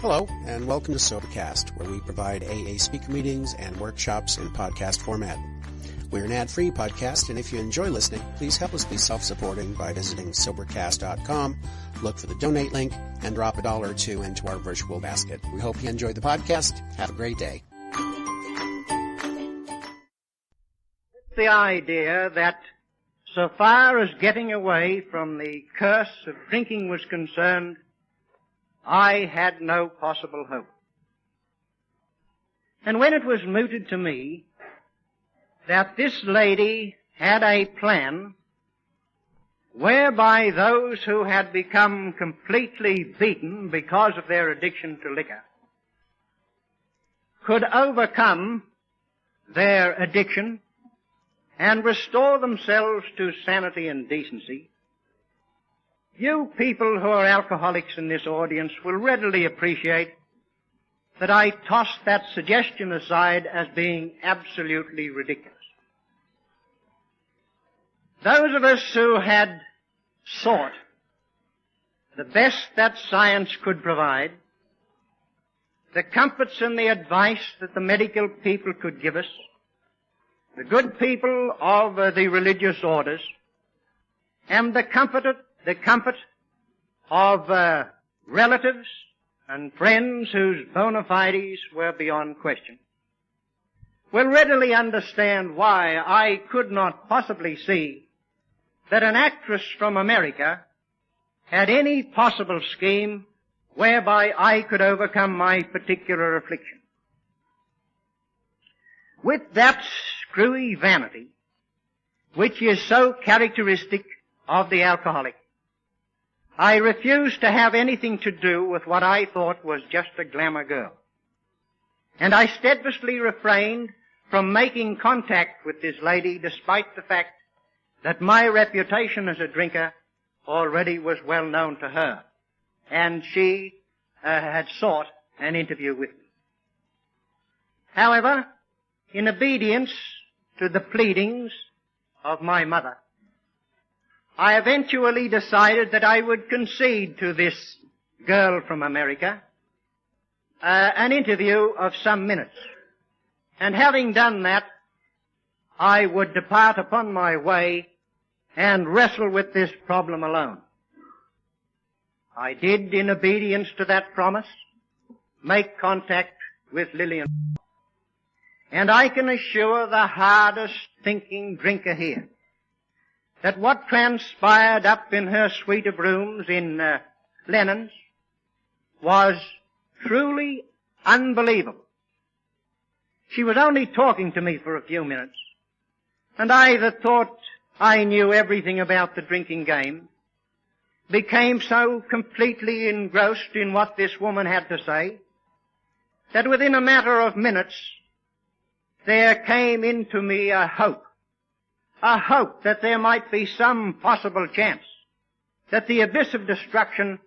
Hello, and welcome to Sobercast, where we provide AA speaker meetings and workshops in podcast format. We're an ad-free podcast, and if you enjoy listening, please help us be self-supporting by visiting Sobercast.com, look for the donate link, and drop $1 or $2 into our virtual basket. We hope you enjoy the podcast. Have a great day. The idea that so far as getting away from the curse of drinking was concerned, I had no possible hope. And when it was mooted to me that this lady had a plan whereby those who had become completely beaten because of their addiction to liquor could overcome their addiction and restore themselves to sanity and decency, you people who are alcoholics in this audience will readily appreciate that I tossed that suggestion aside as being absolutely ridiculous. Those of us who had sought the best that science could provide, the comforts and the advice that the medical people could give us, the good people of the religious orders, and the comfort of relatives and friends whose bona fides were beyond question, will readily understand why I could not possibly see that an actress from America had any possible scheme whereby I could overcome my particular affliction. With that screwy vanity, which is so characteristic of the alcoholic, I refused to have anything to do with what I thought was just a glamour girl. And I steadfastly refrained from making contact with this lady despite the fact that my reputation as a drinker already was well known to her, and she had sought an interview with me. However, in obedience to the pleadings of my mother, I eventually decided that I would concede to this girl from America an interview of some minutes. And having done that, I would depart upon my way and wrestle with this problem alone. I did, in obedience to that promise, make contact with Lillian. And I can assure the hardest thinking drinker here that what transpired up in her suite of rooms in Lennon's was truly unbelievable. She was only talking to me for a few minutes, and I that thought I knew everything about the drinking game became so completely engrossed in what this woman had to say that within a matter of minutes there came into me a hope that there might be some possible chance that the abyss of destruction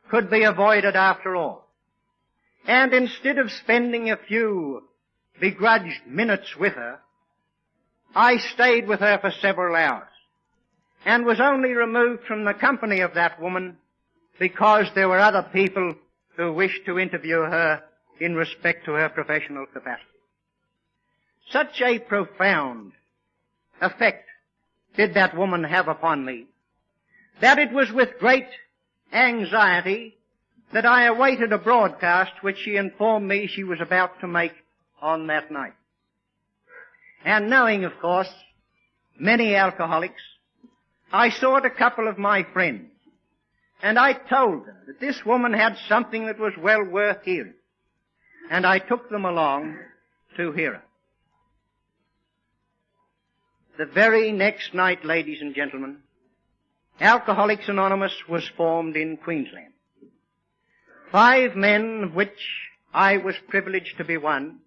could be avoided after all. And instead of spending a few begrudged minutes with her, I stayed with her for several hours and was only removed from the company of that woman because there were other people who wished to interview her in respect to her professional capacity. Such a profound effect did that woman have upon me that it was with great anxiety that I awaited a broadcast which she informed me she was about to make on that night. And knowing, of course, many alcoholics, I sought a couple of my friends, and I told them that this woman had something that was well worth hearing, and I took them along to hear her. The very next night, ladies and gentlemen, Alcoholics Anonymous was formed in Queensland. 5 men, of which I was privileged to be one,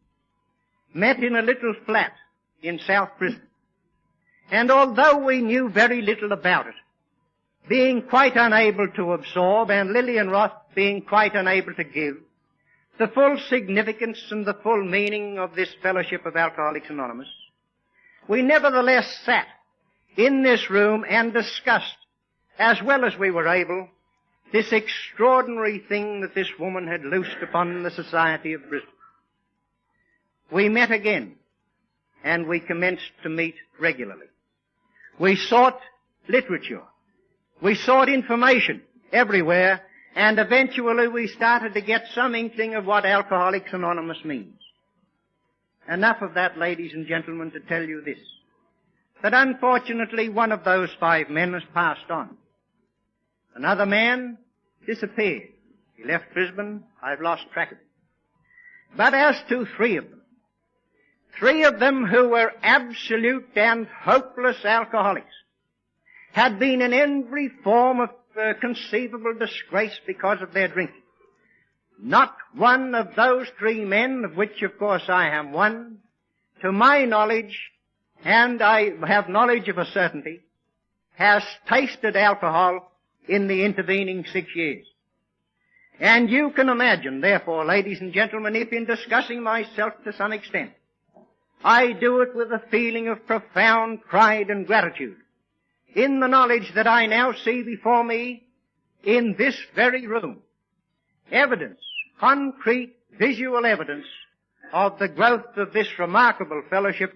met in a little flat in South Brisbane. And although we knew very little about it, being quite unable to absorb and Lillian Roth being quite unable to give the full significance and the full meaning of this fellowship of Alcoholics Anonymous, we nevertheless sat in this room and discussed, as well as we were able, this extraordinary thing that this woman had loosed upon the society of Brisbane. We met again, and we commenced to meet regularly. We sought literature. We sought information everywhere, and eventually we started to get some inkling of what Alcoholics Anonymous means. Enough of that, ladies and gentlemen, to tell you this, that unfortunately one of those 5 men has passed on. Another man disappeared. He left Brisbane. I've lost track of it. But as to 3 of them who were absolute and hopeless alcoholics, had been in every form of conceivable disgrace because of their drinking. Not one of those 3 men, of which of course I am one, to my knowledge, and I have knowledge of a certainty, has tasted alcohol in the intervening 6 years. And you can imagine, therefore, ladies and gentlemen, if in discussing myself to some extent, I do it with a feeling of profound pride and gratitude in the knowledge that I now see before me in this very room evidence, concrete visual evidence of the growth of this remarkable fellowship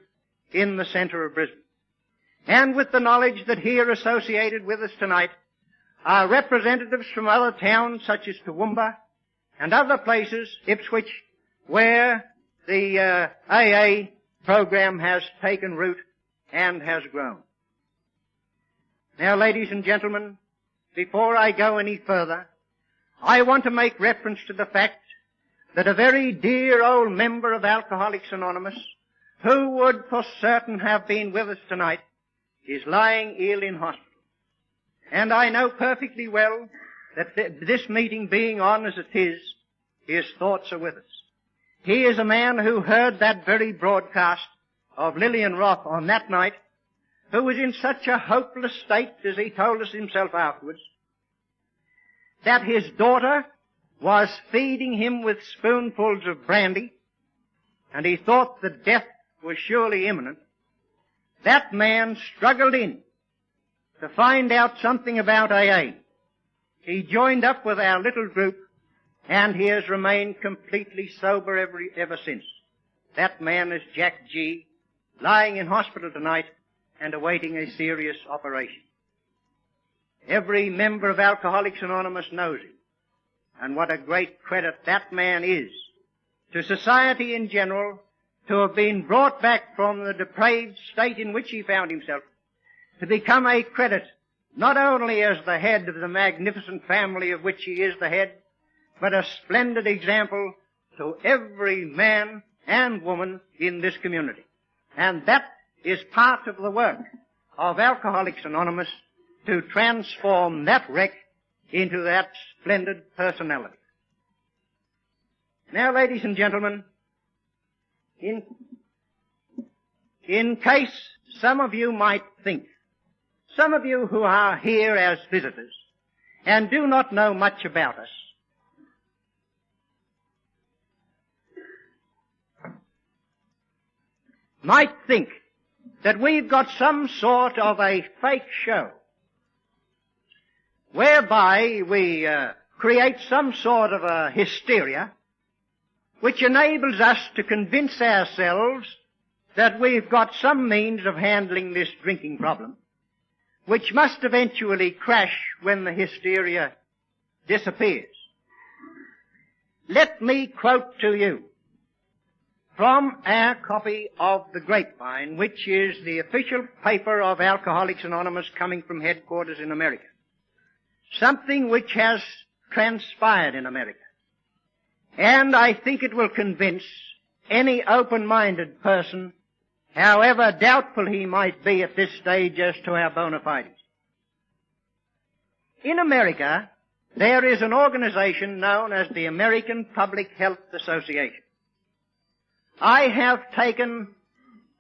in the centre of Brisbane. And with the knowledge that here associated with us tonight are representatives from other towns such as Toowoomba and other places, Ipswich, where the AA program has taken root and has grown. Now, ladies and gentlemen, before I go any further, I want to make reference to the fact that a very dear old member of Alcoholics Anonymous, who would for certain have been with us tonight, is lying ill in hospital. And I know perfectly well that this meeting being on as it is, his thoughts are with us. He is a man who heard that very broadcast of Lillian Roth on that night, who was in such a hopeless state, as he told us himself afterwards, that his daughter was feeding him with spoonfuls of brandy, and he thought that death was surely imminent. That man struggled in to find out something about AA. He joined up with our little group, and he has remained completely sober ever since. That man is Jack G., lying in hospital tonight and awaiting a serious operation. Every member of Alcoholics Anonymous knows him, and what a great credit that man is to society in general, to have been brought back from the depraved state in which he found himself, to become a credit not only as the head of the magnificent family of which he is the head, but a splendid example to every man and woman in this community. And that is part of the work of Alcoholics Anonymous, to transform that wreck into that splendid personality. Now, ladies and gentlemen, in case some of you might think, some of you who are here as visitors and do not know much about us, might think that we've got some sort of a fake show whereby we create some sort of a hysteria which enables us to convince ourselves that we've got some means of handling this drinking problem, which must eventually crash when the hysteria disappears. Let me quote to you from our copy of The Grapevine, which is the official paper of Alcoholics Anonymous coming from headquarters in America. Something which has transpired in America. And I think it will convince any open-minded person, however doubtful he might be at this stage as to our bona fides. In America, there is an organization known as the American Public Health Association. I have taken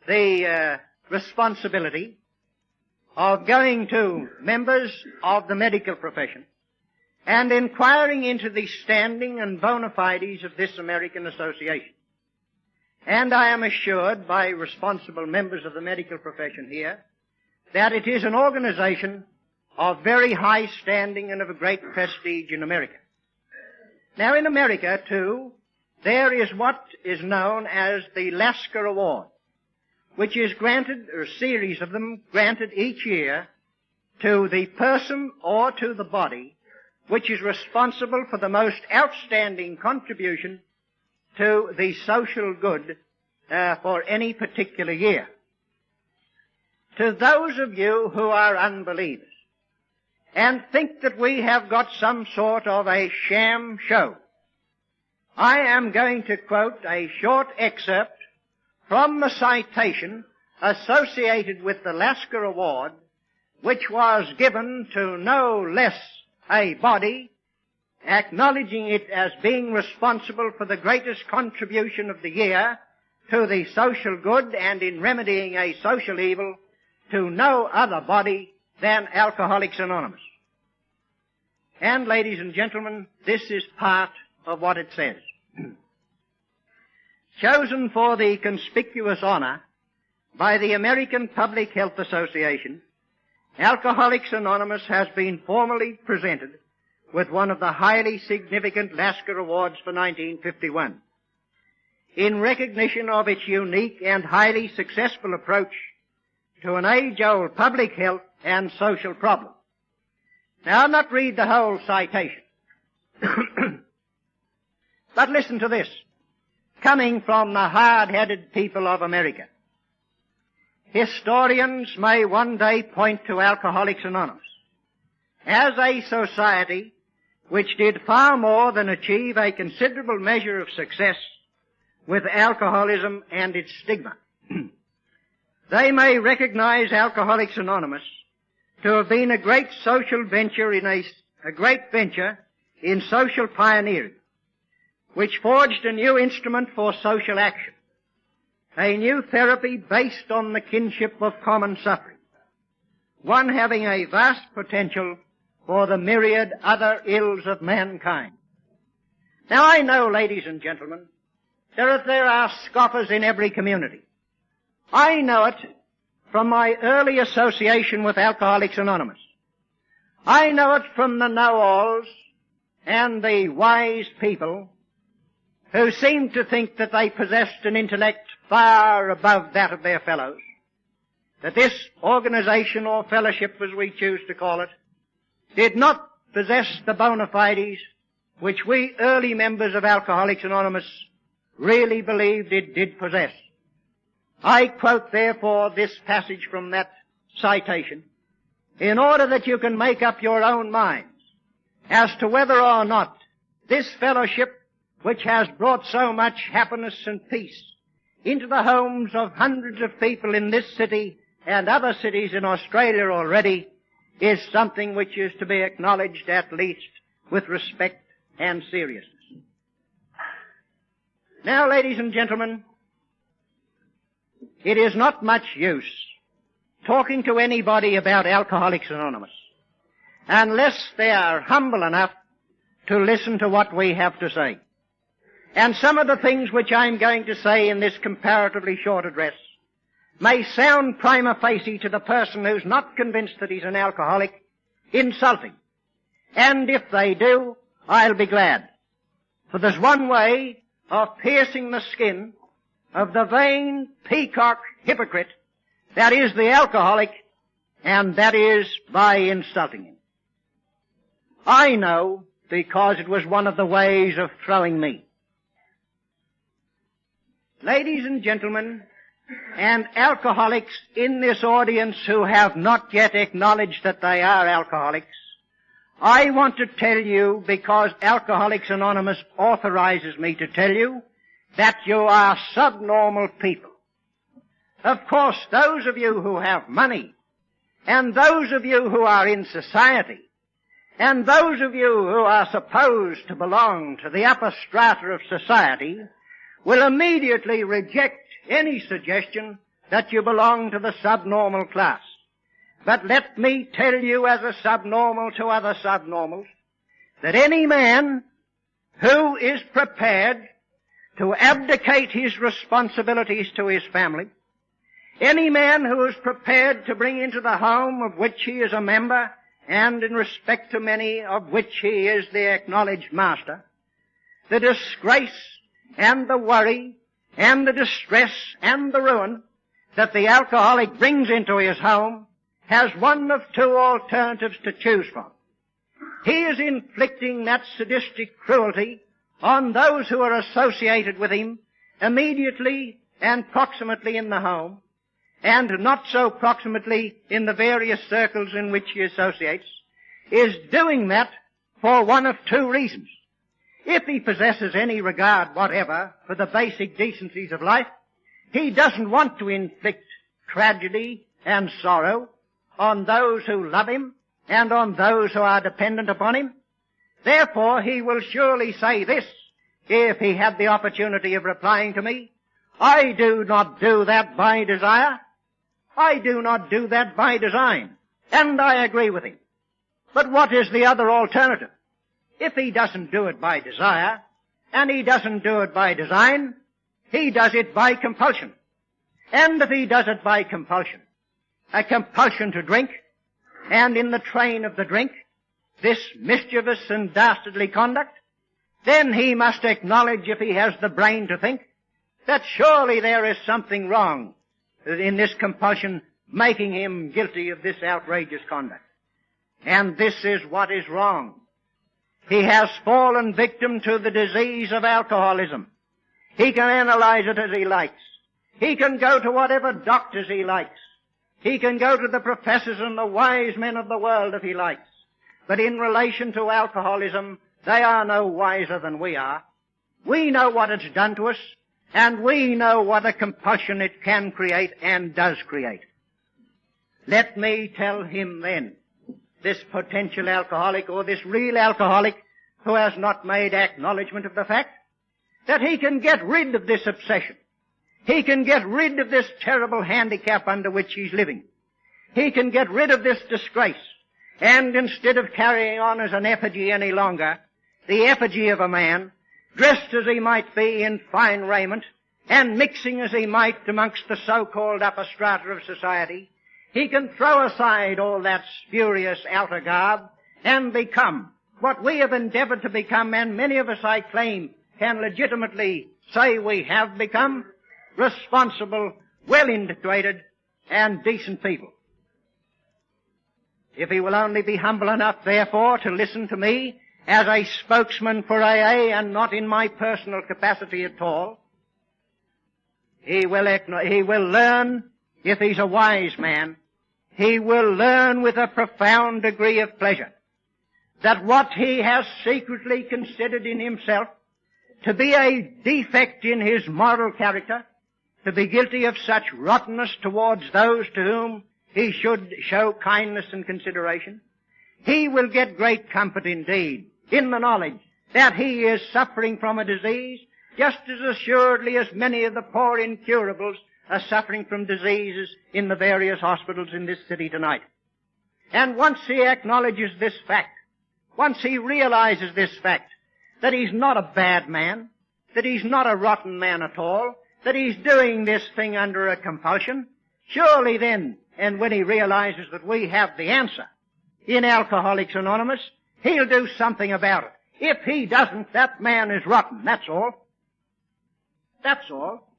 the responsibility of going to members of the medical profession and inquiring into the standing and bona fides of this American association. And I am assured by responsible members of the medical profession here that it is an organization of very high standing and of great prestige in America. Now in America too, there is what is known as the Lasker Award, which is granted, or a series of them granted each year, to the person or to the body which is responsible for the most outstanding contribution to the social good for any particular year. To those of you who are unbelievers and think that we have got some sort of a sham show, I am going to quote a short excerpt from the citation associated with the Lasker Award, which was given to no less a body, acknowledging it as being responsible for the greatest contribution of the year to the social good and in remedying a social evil, to no other body than Alcoholics Anonymous. And, ladies and gentlemen, this is part of what it says. Chosen for the conspicuous honor by the American Public Health Association, Alcoholics Anonymous has been formally presented with one of the highly significant Lasker Awards for 1951, in recognition of its unique and highly successful approach to an age-old public health and social problem. Now, I'll not read the whole citation, but listen to this, coming from the hard-headed people of America. Historians may one day point to Alcoholics Anonymous as a society which did far more than achieve a considerable measure of success with alcoholism and its stigma. They may recognize Alcoholics Anonymous to have been a great social venture in social pioneering, which forged a new instrument for social action, a new therapy based on the kinship of common suffering, one having a vast potential for the myriad other ills of mankind. Now I know, ladies and gentlemen, that there are scoffers in every community. I know it from my early association with Alcoholics Anonymous. I know it from the know-alls and the wise people who seemed to think that they possessed an intellect far above that of their fellows, that this organization or fellowship, as we choose to call it, did not possess the bona fides which we early members of Alcoholics Anonymous really believed it did possess. I quote, therefore, this passage from that citation in order that you can make up your own minds as to whether or not this fellowship, which has brought so much happiness and peace into the homes of hundreds of people in this city and other cities in Australia already, is something which is to be acknowledged at least with respect and seriousness. Now, ladies and gentlemen, it is not much use talking to anybody about Alcoholics Anonymous unless they are humble enough to listen to what we have to say. And some of the things which I'm going to say in this comparatively short address may sound prima facie to the person who's not convinced that he's an alcoholic insulting. And if they do, I'll be glad. For there's one way of piercing the skin of the vain peacock hypocrite that is the alcoholic, and that is by insulting him. I know, because it was one of the ways of throwing me. Ladies and gentlemen, and alcoholics in this audience who have not yet acknowledged that they are alcoholics, I want to tell you, because Alcoholics Anonymous authorizes me to tell you, that you are subnormal people. Of course, those of you who have money, and those of you who are in society, and those of you who are supposed to belong to the upper strata of society, will immediately reject any suggestion that you belong to the subnormal class. But let me tell you, as a subnormal to other subnormals, that any man who is prepared to abdicate his responsibilities to his family, any man who is prepared to bring into the home of which he is a member and in respect to many of which he is the acknowledged master, the disgrace and the worry and the distress and the ruin that the alcoholic brings into his home has one of two alternatives to choose from. He is inflicting that sadistic cruelty on those who are associated with him immediately and proximately in the home, and not so proximately in the various circles in which he associates, is doing that for one of two reasons. If he possesses any regard whatever for the basic decencies of life, he doesn't want to inflict tragedy and sorrow on those who love him and on those who are dependent upon him. Therefore, he will surely say this, if he had the opportunity of replying to me: I do not do that by desire. I do not do that by design. And I agree with him. But what is the other alternative? If he doesn't do it by desire, and he doesn't do it by design, he does it by compulsion. And if he does it by compulsion, a compulsion to drink, and in the train of the drink, this mischievous and dastardly conduct, then he must acknowledge, if he has the brain to think, that surely there is something wrong in this compulsion making him guilty of this outrageous conduct. And this is what is wrong. He has fallen victim to the disease of alcoholism. He can analyze it as he likes. He can go to whatever doctors he likes. He can go to the professors and the wise men of the world if he likes. But in relation to alcoholism, they are no wiser than we are. We know what it's done to us, and we know what a compulsion it can create and does create. Let me tell him then, this potential alcoholic or this real alcoholic who has not made acknowledgement of the fact, that he can get rid of this obsession. He can get rid of this terrible handicap under which he's living. He can get rid of this disgrace. And instead of carrying on as an effigy any longer, the effigy of a man, dressed as he might be in fine raiment, and mixing as he might amongst the so-called upper strata of society, he can throw aside all that spurious outer garb and become what we have endeavored to become, and many of us, I claim, can legitimately say we have become: responsible, well-integrated, and decent people. If he will only be humble enough, therefore, to listen to me as a spokesman for AA and not in my personal capacity at all, he will learn, if he's a wise man, he will learn with a profound degree of pleasure that what he has secretly considered in himself to be a defect in his moral character, to be guilty of such rottenness towards those to whom he should show kindness and consideration, he will get great comfort indeed in the knowledge that he is suffering from a disease just as assuredly as many of the poor incurables are suffering from diseases in the various hospitals in this city tonight. And once he acknowledges this fact, once he realizes this fact, that he's not a bad man, that he's not a rotten man at all, that he's doing this thing under a compulsion, surely then, and when he realizes that we have the answer in Alcoholics Anonymous, he'll do something about it. If he doesn't, that man is rotten, that's all. That's all.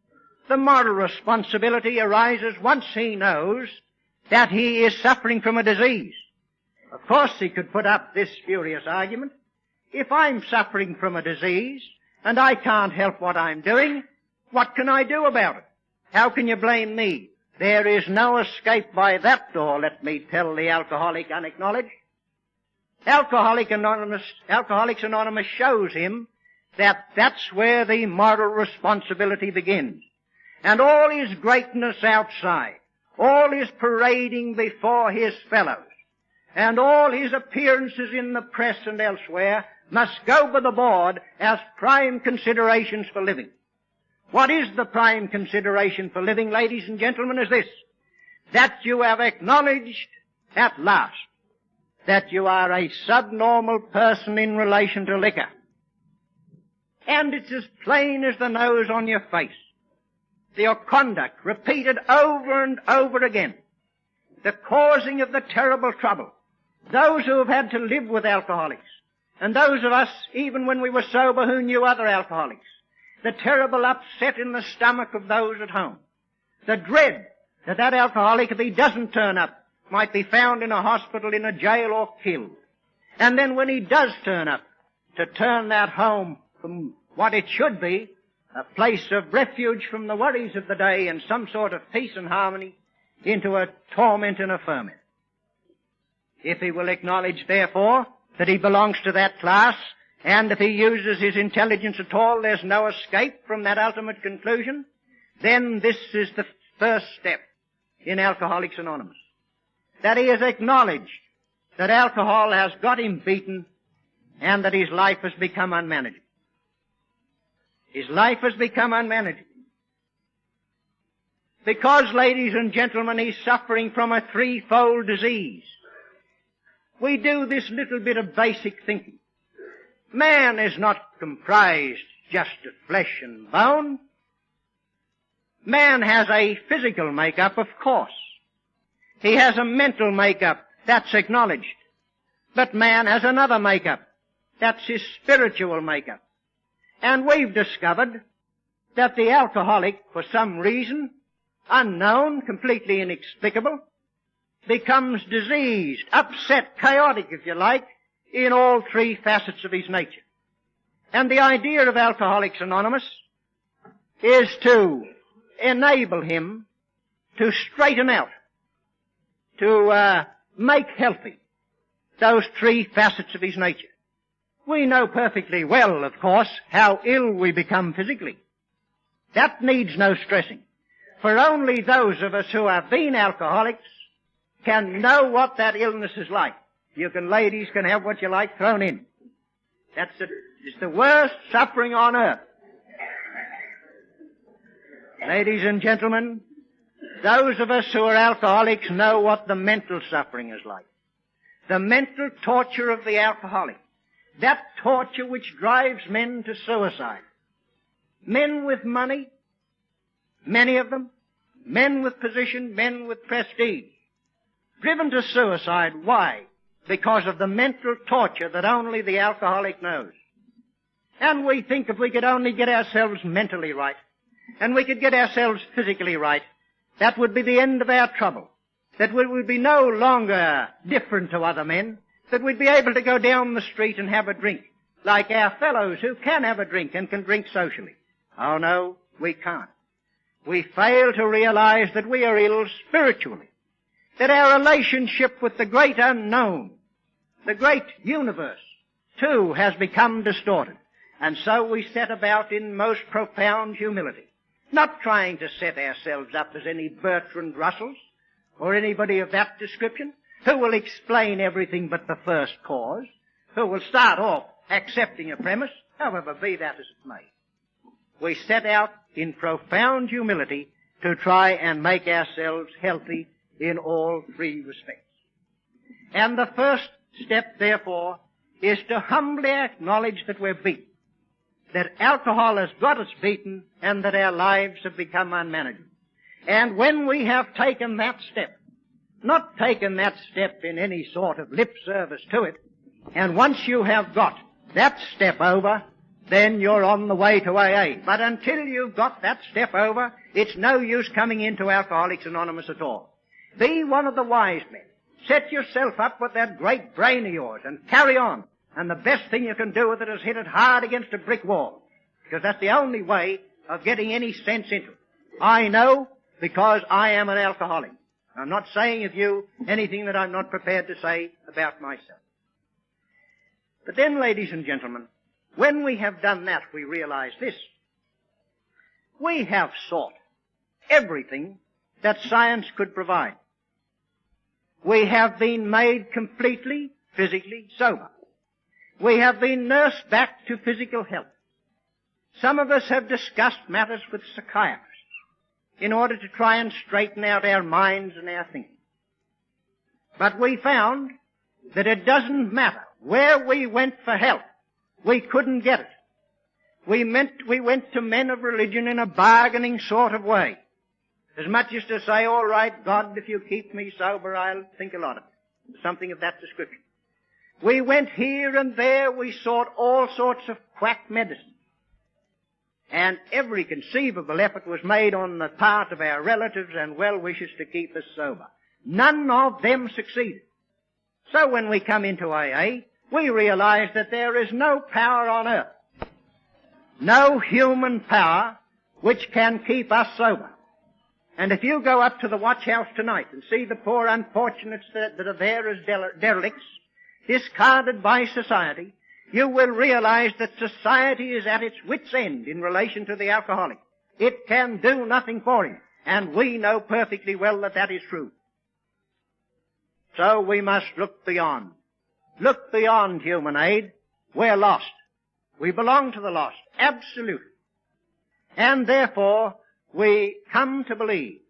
The moral responsibility arises once he knows that he is suffering from a disease. Of course, he could put up this spurious argument: if I'm suffering from a disease and I can't help what I'm doing, what can I do about it? How can you blame me? There is no escape by that door, let me tell the alcoholic unacknowledged. Alcoholics Anonymous shows him that that's where the moral responsibility begins. And all his greatness outside, all his parading before his fellows, and all his appearances in the press and elsewhere must go by the board as prime considerations for living. What is the prime consideration for living, ladies and gentlemen, is this: that you have acknowledged at last that you are a subnormal person in relation to liquor. And it's as plain as the nose on your face. Your conduct, repeated over and over again, the causing of the terrible trouble, those who have had to live with alcoholics, and those of us, even when we were sober, who knew other alcoholics, the terrible upset in the stomach of those at home, the dread that that alcoholic, if he doesn't turn up, might be found in a hospital, in a jail, or killed. And then when he does turn up, to turn that home from what it should be, a place of refuge from the worries of the day and some sort of peace and harmony, into a torment and a ferment. If he will acknowledge, therefore, that he belongs to that class, and if he uses his intelligence at all, there's no escape from that ultimate conclusion, then this is the first step in Alcoholics Anonymous. That he has acknowledged that alcohol has got him beaten and that his life has become unmanageable. His life has become unmanageable. Because, ladies and gentlemen, he's suffering from a threefold disease. We do this little bit of basic thinking. Man is not comprised just of flesh and bone. Man has a physical makeup, of course. He has a mental makeup, that's acknowledged. But man has another makeup. That's his spiritual makeup. And we've discovered that the alcoholic, for some reason, unknown, completely inexplicable, becomes diseased, upset, chaotic, if you like, in all three facets of his nature. And the idea of Alcoholics Anonymous is to enable him to straighten out, to make healthy those three facets of his nature. We know perfectly well, of course, how ill we become physically. That needs no stressing. For only those of us who have been alcoholics can know what that illness is like. Ladies can have what you like thrown in. It's the worst suffering on earth. Ladies and gentlemen, those of us who are alcoholics know what the mental suffering is like. The mental torture of the alcoholic. That torture which drives men to suicide. Men with money, many of them, men with position, men with prestige, driven to suicide. Why? Because of the mental torture that only the alcoholic knows. And we think if we could only get ourselves mentally right, and we could get ourselves physically right, that would be the end of our trouble. That we would be no longer different to other men, that we'd be able to go down the street and have a drink, like our fellows who can have a drink and can drink socially. Oh no, we can't. We fail to realize that we are ill spiritually, that our relationship with the great unknown, the great universe, too, has become distorted. And so we set about in most profound humility, not trying to set ourselves up as any Bertrand Russells or anybody of that description, who will explain everything but the first cause, who will start off accepting a premise, however, be that as it may. We set out in profound humility to try and make ourselves healthy in all three respects. And the first step, therefore, is to humbly acknowledge that we're beaten, that alcohol has got us beaten, and that our lives have become unmanageable. And when we have taken that step, not taken that step in any sort of lip service to it, and once you have got that step over, then you're on the way to AA. But until you've got that step over, it's no use coming into Alcoholics Anonymous at all. Be one of the wise men. Set yourself up with that great brain of yours and carry on. And the best thing you can do with it is hit it hard against a brick wall, because that's the only way of getting any sense into it. I know, because I am an alcoholic. I'm not saying of you anything that I'm not prepared to say about myself. But then, ladies and gentlemen, when we have done that, we realize this. We have sought everything that science could provide. We have been made completely, physically sober. We have been nursed back to physical health. Some of us have discussed matters with psychiatrists in order to try and straighten out our minds and our thinking. But we found that it doesn't matter where we went for help. We couldn't get it. We went to men of religion in a bargaining sort of way. As much as to say, all right, God, if you keep me sober, I'll think a lot of it. something of that description. We went here and there, we sought all sorts of quack medicine. And every conceivable effort was made on the part of our relatives and well-wishers to keep us sober. None of them succeeded. So when we come into AA, we realize that there is no power on earth, no human power, which can keep us sober. And if you go up to the watch house tonight and see the poor unfortunates that are there as derelicts, discarded by society, you will realize that society is at its wit's end in relation to the alcoholic. It can do nothing for him, and we know perfectly well that that is true. So we must look beyond. Look beyond human aid. We're lost. We belong to the lost, absolutely. And therefore, we come to believe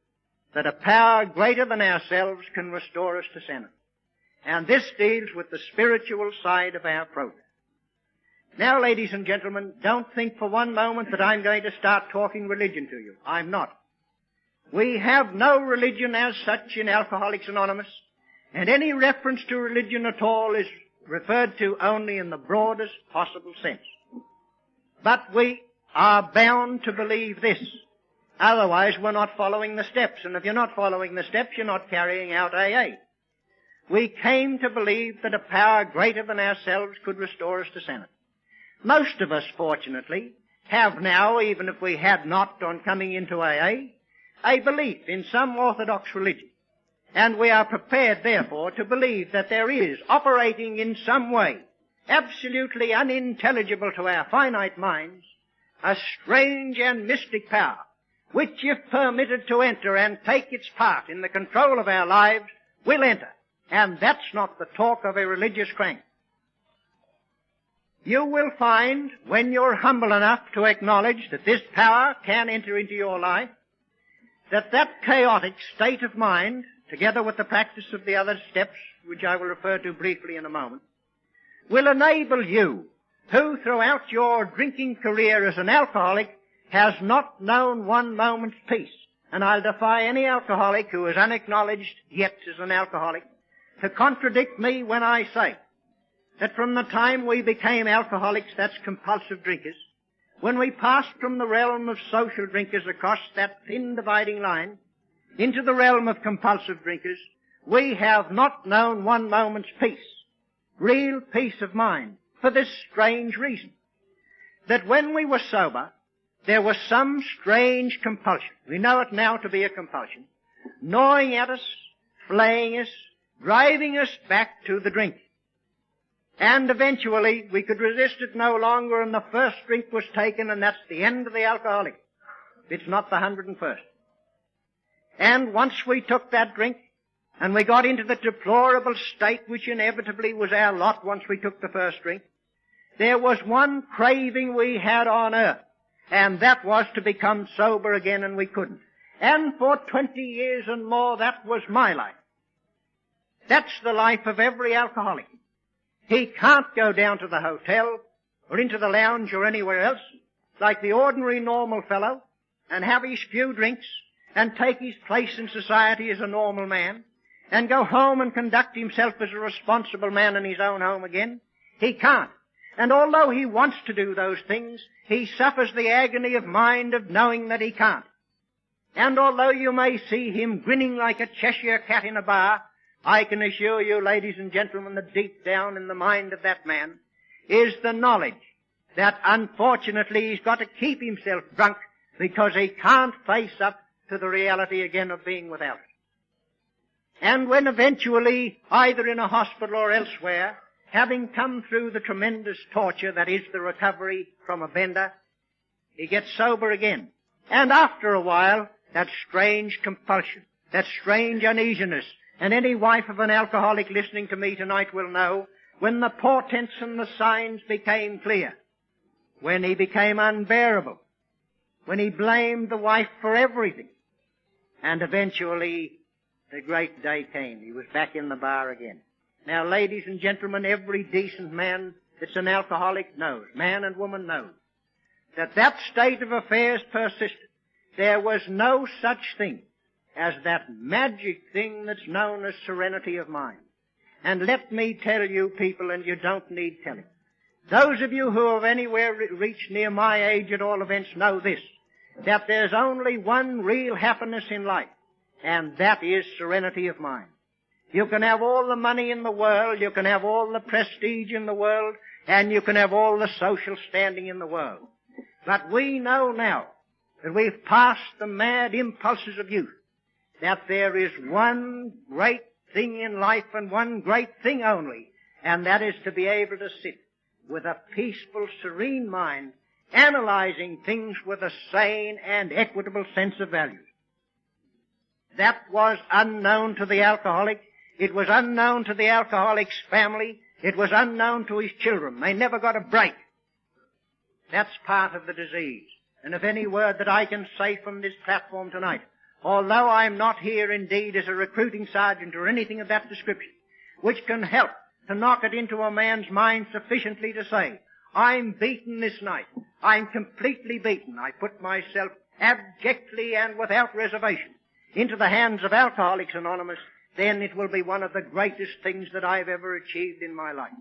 that a power greater than ourselves can restore us to sanity. And this deals with the spiritual side of our program. Now, ladies and gentlemen, don't think for one moment that I'm going to start talking religion to you. I'm not. We have no religion as such in Alcoholics Anonymous, and any reference to religion at all is referred to only in the broadest possible sense. But we are bound to believe this. Otherwise, we're not following the steps, and if you're not following the steps, you're not carrying out AA. We came to believe that a power greater than ourselves could restore us to sanity. Most of us, fortunately, have now, even if we had not on coming into AA, a belief in some orthodox religion. And we are prepared, therefore, to believe that there is, operating in some way, absolutely unintelligible to our finite minds, a strange and mystic power, which, if permitted to enter and take its part in the control of our lives, will enter. And that's not the talk of a religious crank. You will find, when you're humble enough to acknowledge that this power can enter into your life, that that chaotic state of mind, together with the practice of the other steps, which I will refer to briefly in a moment, will enable you, who throughout your drinking career as an alcoholic has not known one moment's peace, and I'll defy any alcoholic who is unacknowledged yet as an alcoholic, to contradict me when I say that from the time we became alcoholics, that's compulsive drinkers, when we passed from the realm of social drinkers across that thin dividing line into the realm of compulsive drinkers, we have not known one moment's peace, real peace of mind, for this strange reason, that when we were sober, there was some strange compulsion. We know it now to be a compulsion, gnawing at us, flaying us, driving us back to the drink. And eventually we could resist it no longer, and the first drink was taken, and that's the end of the alcoholic. It's not the 101st. And once we took that drink, and we got into the deplorable state which inevitably was our lot once we took the first drink, there was one craving we had on earth, and that was to become sober again, and we couldn't. And for 20 years and more, that was my life. That's the life of every alcoholic. He can't go down to the hotel or into the lounge or anywhere else like the ordinary normal fellow and have his few drinks and take his place in society as a normal man and go home and conduct himself as a responsible man in his own home again. He can't. And although he wants to do those things, he suffers the agony of mind of knowing that he can't. And although you may see him grinning like a Cheshire cat in a bar, I can assure you, ladies and gentlemen, that deep down in the mind of that man is the knowledge that unfortunately he's got to keep himself drunk because he can't face up to the reality again of being without it. And when eventually, either in a hospital or elsewhere, having come through the tremendous torture that is the recovery from a bender, he gets sober again. And after a while, that strange compulsion, that strange uneasiness, and any wife of an alcoholic listening to me tonight will know, when the portents and the signs became clear, when he became unbearable, when he blamed the wife for everything, and eventually the great day came. He was back in the bar again. Now, ladies and gentlemen, every decent man that's an alcoholic knows, man and woman knows, that that state of affairs persisted. There was no such thing as that magic thing that's known as serenity of mind. And let me tell you, people, and you don't need telling, those of you who have anywhere reached near my age at all events know this, that there's only one real happiness in life, and that is serenity of mind. You can have all the money in the world, you can have all the prestige in the world, and you can have all the social standing in the world. But we know now that we've passed the mad impulses of youth, that there is one great thing in life and one great thing only, and that is to be able to sit with a peaceful, serene mind, analyzing things with a sane and equitable sense of values. That was unknown to the alcoholic. It was unknown to the alcoholic's family. It was unknown to his children. They never got a break. That's part of the disease. And if any word that I can say from this platform tonight, although I'm not here indeed as a recruiting sergeant or anything of that description, which can help to knock it into a man's mind sufficiently to say, I'm beaten this night. I'm completely beaten. I put myself abjectly and without reservation into the hands of Alcoholics Anonymous, then it will be one of the greatest things that I've ever achieved in my life.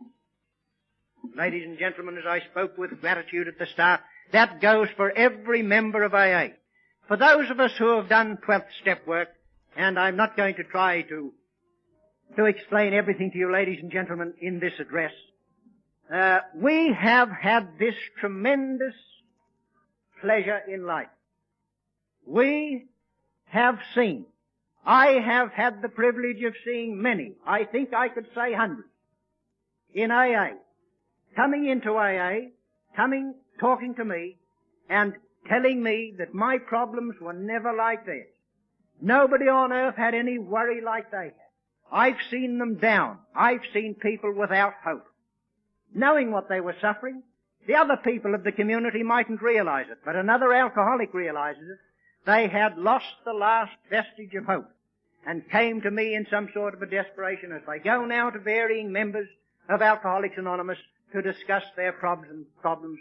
Ladies and gentlemen, as I spoke with gratitude at the start, that goes for every member of AA. For those of us who have done 12th step work, and I'm not going to try to explain everything to you, ladies and gentlemen, in this address, we have had this tremendous pleasure in life. We have seen, I have had the privilege of seeing many, I think I could say hundreds, in AA, coming into AA, talking to me, and telling me that my problems were never like theirs. Nobody on earth had any worry like they had. I've seen them down. I've seen people without hope. Knowing what they were suffering, the other people of the community mightn't realize it, but another alcoholic realizes it. They had lost the last vestige of hope and came to me in some sort of a desperation, as they go now to varying members of Alcoholics Anonymous to discuss their problems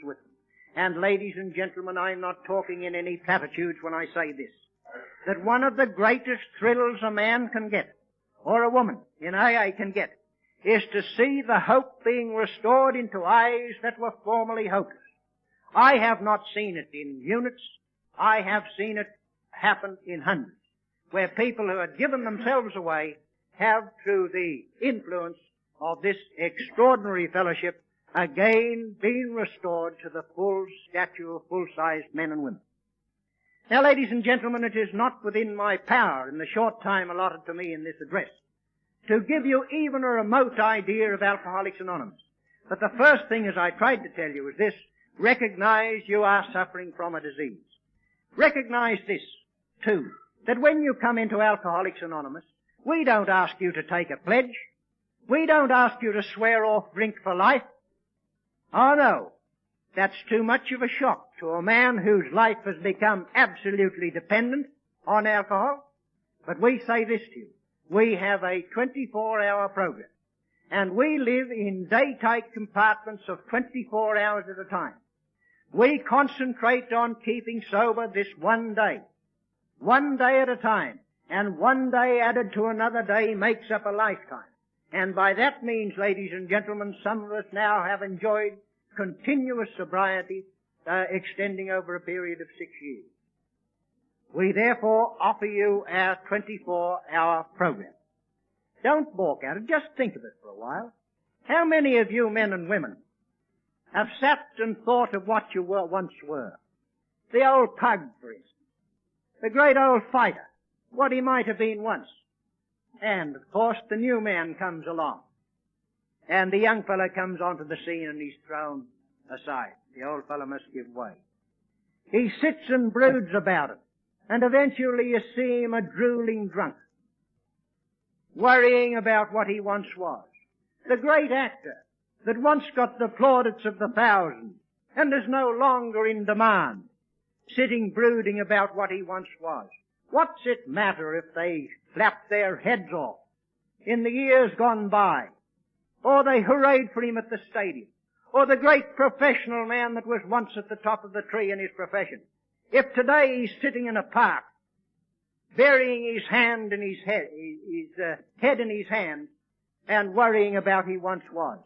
with them. And ladies and gentlemen, I'm not talking in any platitudes when I say this, that one of the greatest thrills a man can get, or a woman in AA can get, is to see the hope being restored into eyes that were formerly hopeless. I have not seen it in units. I have seen it happen in hundreds, where people who had given themselves away have, through the influence of this extraordinary fellowship, again been restored to the full stature of full-sized men and women. Now, ladies and gentlemen, it is not within my power in the short time allotted to me in this address to give you even a remote idea of Alcoholics Anonymous. But the first thing, as I tried to tell you, is this: recognize you are suffering from a disease. Recognize this, too, that when you come into Alcoholics Anonymous, we don't ask you to take a pledge. We don't ask you to swear off drink for life. Oh no, that's too much of a shock to a man whose life has become absolutely dependent on alcohol. But we say this to you: we have a 24-hour program, and we live in day-tight compartments of 24 hours at a time. We concentrate on keeping sober this one day at a time, and one day added to another day makes up a lifetime. And by that means, ladies and gentlemen, some of us now have enjoyed continuous sobriety extending over a period of 6 years. We therefore offer you our 24-hour program. Don't balk at it, just think of it for a while. How many of you men and women have sat and thought of what you once were? The old pug, for instance. The great old fighter, what he might have been once. And, of course, the new man comes along. And the young fellow comes onto the scene and he's thrown aside. The old fellow must give way. He sits and broods about it. And eventually you see him a drooling drunk, worrying about what he once was. The great actor that once got the plaudits of the thousands and is no longer in demand, sitting brooding about what he once was. What's it matter if they flapped their heads off in the years gone by, or they hurrayed for him at the stadium, or the great professional man that was once at the top of the tree in his profession? If today he's sitting in a park, burying his head in his hand, and worrying about he once was.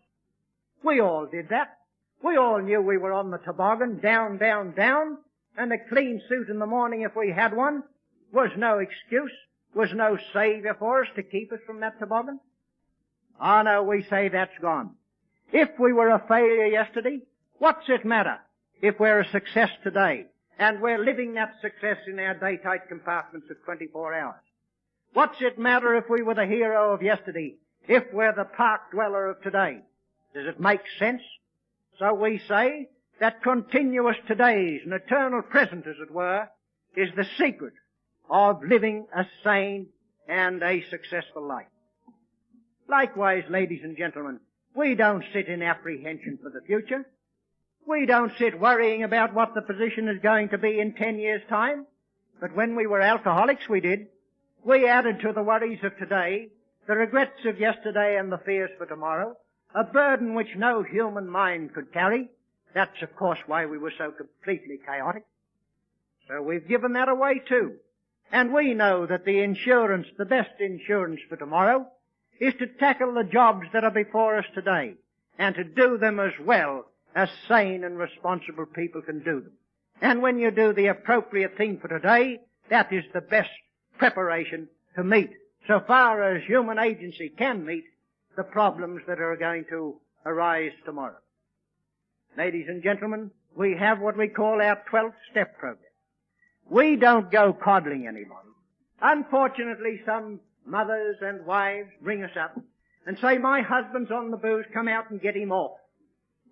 We all did that. We all knew we were on the toboggan, down, down, down, and a clean suit in the morning if we had one was no excuse, was no saviour for us to keep us from that toboggan. Ah, no, we say that's gone. If we were a failure yesterday, what's it matter if we're a success today and we're living that success in our day-tight compartments of 24 hours? What's it matter if we were the hero of yesterday, if we're the park dweller of today? Does it make sense? So we say that continuous todays, an eternal present, as it were, is the secret of living a sane and a successful life. Likewise, ladies and gentlemen, we don't sit in apprehension for the future. We don't sit worrying about what the position is going to be in 10 years' time. But when we were alcoholics, we did. We added to the worries of today, the regrets of yesterday and the fears for tomorrow, a burden which no human mind could carry. That's, of course, why we were so completely chaotic. So we've given that away too. And we know that the insurance, the best insurance for tomorrow, is to tackle the jobs that are before us today, and to do them as well as sane and responsible people can do them. And when you do the appropriate thing for today, that is the best preparation to meet, so far as human agency can meet, the problems that are going to arise tomorrow. Ladies and gentlemen, we have what we call our 12th step program. We don't go coddling anybody. Unfortunately, some mothers and wives ring us up and say, my husband's on the booze, come out and get him off.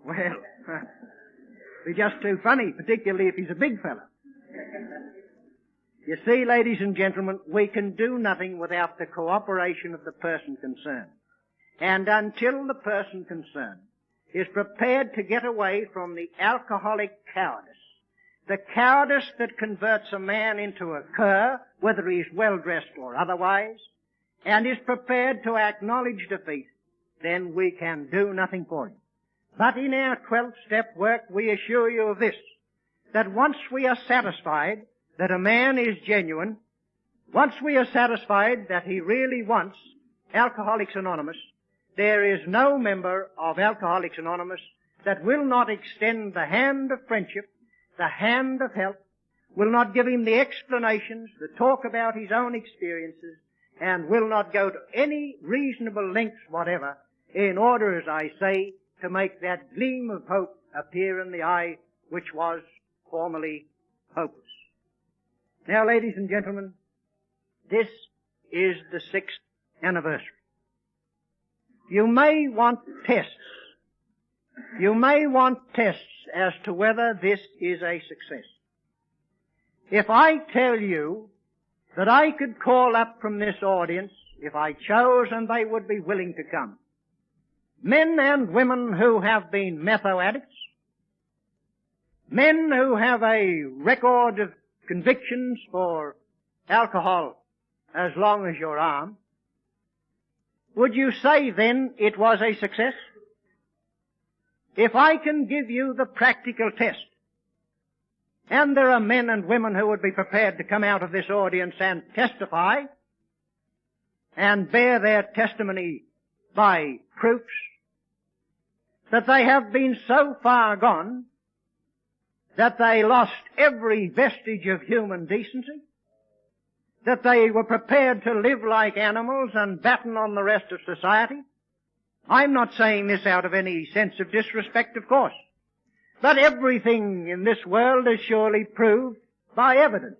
Well, it'd be just too funny, particularly if he's a big fella. You see, ladies and gentlemen, we can do nothing without the cooperation of the person concerned. And until the person concerned is prepared to get away from the alcoholic cowardice, the cowardice that converts a man into a cur, whether he's well-dressed or otherwise, and is prepared to acknowledge defeat, then we can do nothing for him. But in our 12th step work, we assure you of this, that once we are satisfied that a man is genuine, once we are satisfied that he really wants Alcoholics Anonymous, there is no member of Alcoholics Anonymous that will not extend the hand of friendship, the hand of help, will not give him the explanations, the talk about his own experiences, and will not go to any reasonable lengths whatever in order, as I say, to make that gleam of hope appear in the eye which was formerly hopeless. Now, ladies and gentlemen, this is the 6th anniversary. You may want tests. You may want tests as to whether this is a success. If I tell you that I could call up from this audience, if I chose and they would be willing to come, men and women who have been metho addicts, men who have a record of convictions for alcohol as long as your arm, would you say then it was a success? If I can give you the practical test, and there are men and women who would be prepared to come out of this audience and testify, and bear their testimony by proofs, that they have been so far gone that they lost every vestige of human decency, that they were prepared to live like animals and batten on the rest of society. I'm not saying this out of any sense of disrespect, of course, but everything in this world is surely proved by evidence.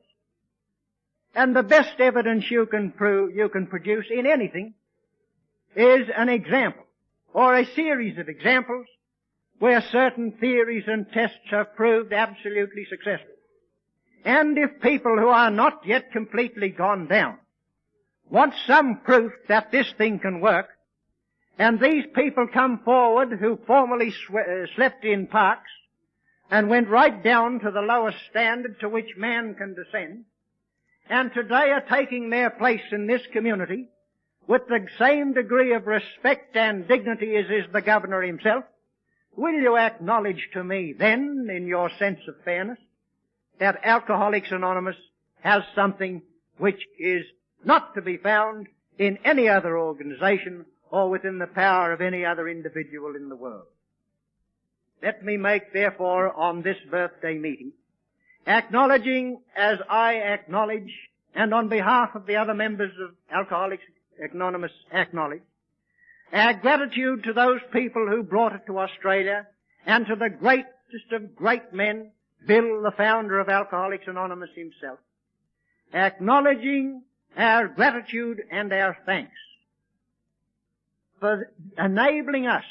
And the best evidence you can produce in anything is an example, or a series of examples, where certain theories and tests have proved absolutely successful. And if people who are not yet completely gone down want some proof that this thing can work, and these people come forward who formerly slept in parks and went right down to the lowest standard to which man can descend, and today are taking their place in this community with the same degree of respect and dignity as is the governor himself, will you acknowledge to me then, in your sense of fairness, that Alcoholics Anonymous has something which is not to be found in any other organization or within the power of any other individual in the world. Let me make, therefore, on this birthday meeting, acknowledging as I acknowledge, and on behalf of the other members of Alcoholics Anonymous acknowledge, our gratitude to those people who brought it to Australia, and to the greatest of great men, Bill, the founder of Alcoholics Anonymous himself, acknowledging our gratitude and our thanks for enabling us,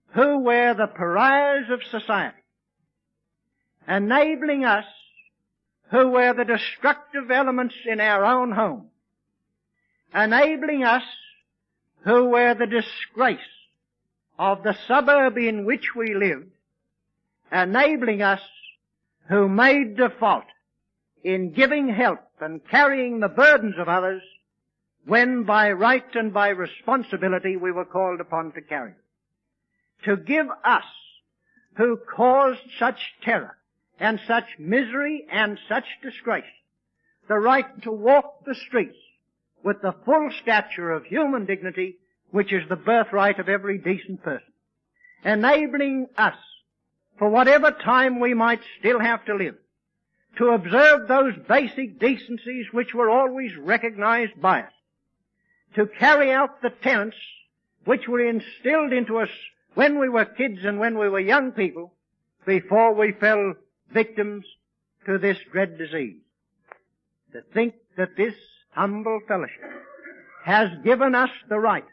who were the pariahs of society, enabling us, who were the destructive elements in our own home, enabling us, who were the disgrace of the suburb in which we lived, enabling us, who made default in giving help and carrying the burdens of others when by right and by responsibility we were called upon to carry them. To give us, who caused such terror and such misery and such disgrace, the right to walk the streets with the full stature of human dignity, which is the birthright of every decent person. Enabling us, for whatever time we might still have to live, to observe those basic decencies which were always recognized by us, to carry out the tenets which were instilled into us when we were kids and when we were young people, before we fell victims to this dread disease. To think that this humble fellowship has given us the right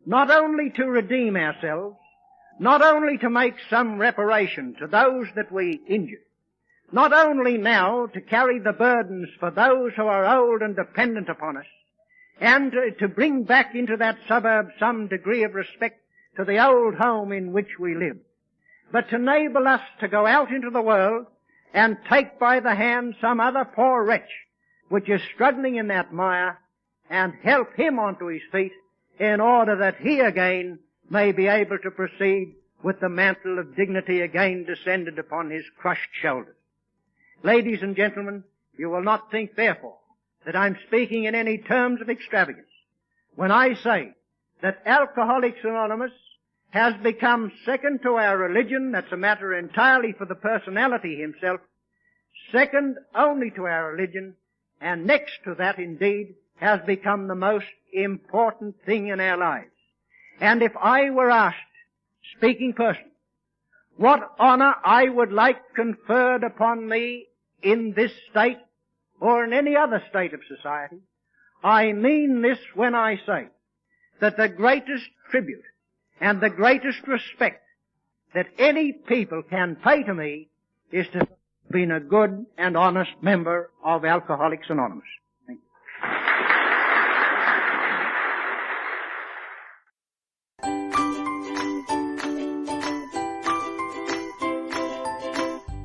not only to redeem ourselves, not only to make some reparation to those that we injured, not only now to carry the burdens for those who are old and dependent upon us, and to bring back into that suburb some degree of respect to the old home in which we live, but to enable us to go out into the world and take by the hand some other poor wretch which is struggling in that mire, and help him onto his feet in order that he again may be able to proceed with the mantle of dignity again descended upon his crushed shoulders. Ladies and gentlemen, you will not think, therefore, that I'm speaking in any terms of extravagance when I say that Alcoholics Anonymous has become second to our religion. That's a matter entirely for the personality himself, second only to our religion, and next to that, indeed, has become the most important thing in our lives. And if I were asked, speaking personally, what honor I would like conferred upon me in this state or in any other state of society, I mean this when I say that the greatest tribute and the greatest respect that any people can pay to me is to have been a good and honest member of Alcoholics Anonymous. Thank you.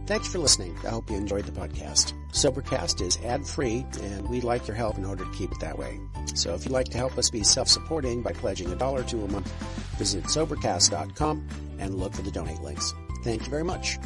Thanks for listening. I hope you enjoyed the podcast. Sobercast is ad-free, and we'd like your help in order to keep it that way. So if you'd like to help us be self-supporting by pledging $1 or $2 a month, visit Sobercast.com and look for the donate links. Thank you very much.